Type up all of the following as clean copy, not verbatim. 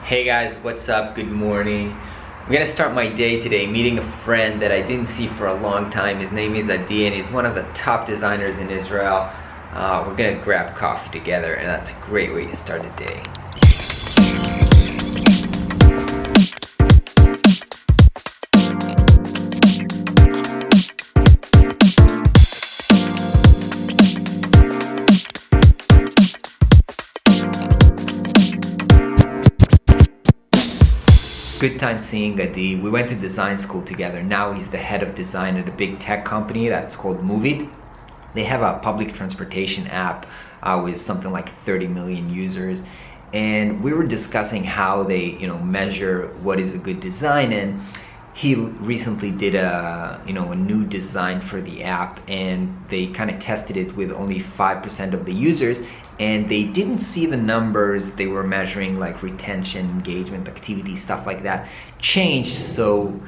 Hey guys, what's up? Good morning. I'm gonna start my day today meeting a friend that I didn't see for a long time. His name is Adi and he's one of the top designers in Israel. We're gonna grab coffee together and that's a great way to start a day. Good time seeing Adi. We went to design school together. Now he's the head of design at a big tech company that's called Moovit. They have a public transportation app with something like 30 million users. And we were discussing how they, measure what is a good design. And he recently did a new design for the app, and they kind of tested it with only 5% of the users. And they didn't see the numbers they were measuring, like retention, engagement, activity, stuff like that, change. So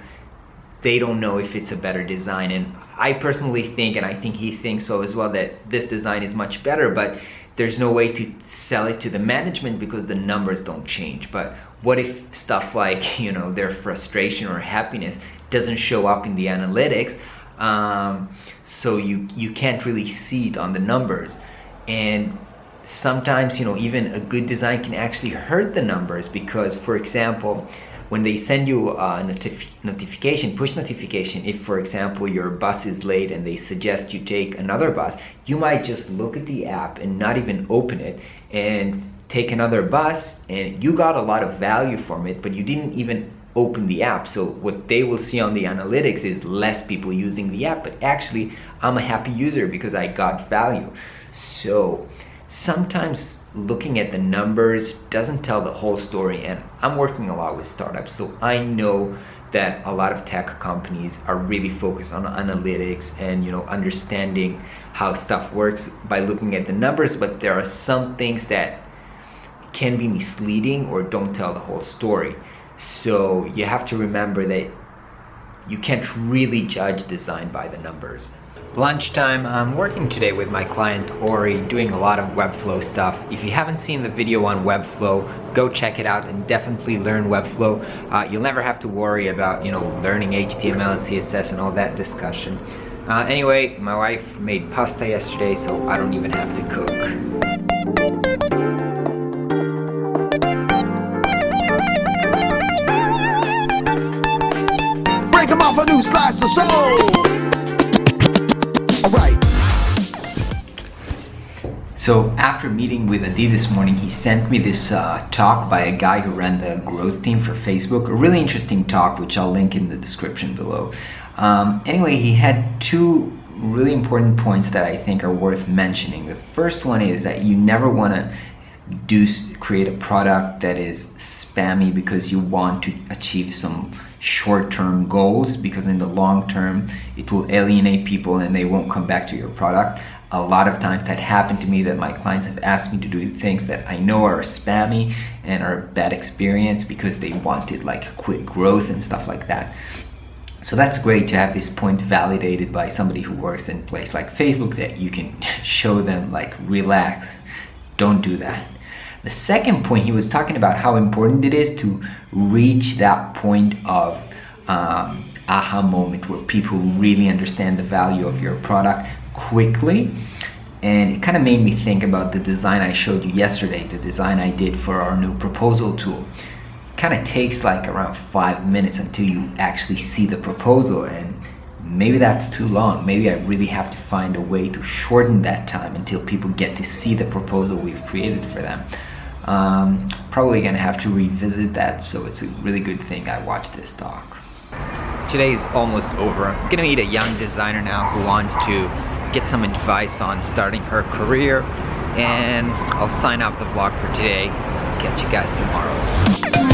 they don't know if it's a better design. And I personally think, and I think he thinks so as well, that this design is much better, but there's no way to sell it to the management because the numbers don't change. But what if stuff like, their frustration or happiness doesn't show up in the analytics? So you can't really see it on the numbers. And sometimes, even a good design can actually hurt the numbers because, for example, when they send you a push notification, if, for example, your bus is late and they suggest you take another bus, you might just look at the app and not even open it and take another bus, and you got a lot of value from it, but you didn't even open the app. So what they will see on the analytics is less people using the app, but actually I'm a happy user because I got value. So sometimes looking at the numbers doesn't tell the whole story, and I'm working a lot with startups, so I know that a lot of tech companies are really focused on analytics and understanding how stuff works by looking at the numbers, but there are some things that can be misleading or don't tell the whole story. So you have to remember that you can't really judge design by the numbers. Lunchtime, I'm working today with my client Ori, doing a lot of Webflow stuff. If you haven't seen the video on Webflow, go check it out and definitely learn Webflow. You'll never have to worry about learning HTML and CSS and all that discussion. Anyway, my wife made pasta yesterday, so I don't even have to cook. Break them off a new slice of soul. All right. So after meeting with Adi this morning, he sent me this talk by a guy who ran the growth team for Facebook. A really interesting talk, which I'll link in the description below. Anyway, he had two really important points that I think are worth mentioning. The first one is that you never want to create a product that is spammy because you want to achieve some short-term goals, because in the long term it will alienate people and they won't come back to your product. A lot of times that happened to me, that my clients have asked me to do things that I know are spammy and are a bad experience because they wanted like quick growth and stuff like that. So that's great to have this point validated by somebody who works in a place like Facebook, that you can show them like, relax, don't do that. The second point, he was talking about how important it is to reach that point of aha moment where people really understand the value of your product quickly. And it kind of made me think about the design I showed you yesterday, the design I did for our new proposal tool. It kind of takes like around 5 minutes until you actually see the proposal, and maybe that's too long. Maybe I really have to find a way to shorten that time until people get to see the proposal we've created for them. Probably gonna have to revisit that, so it's a really good thing I watched this talk. Today's almost over. I'm gonna meet a young designer now who wants to get some advice on starting her career, and I'll sign off the vlog for today. Catch you guys tomorrow.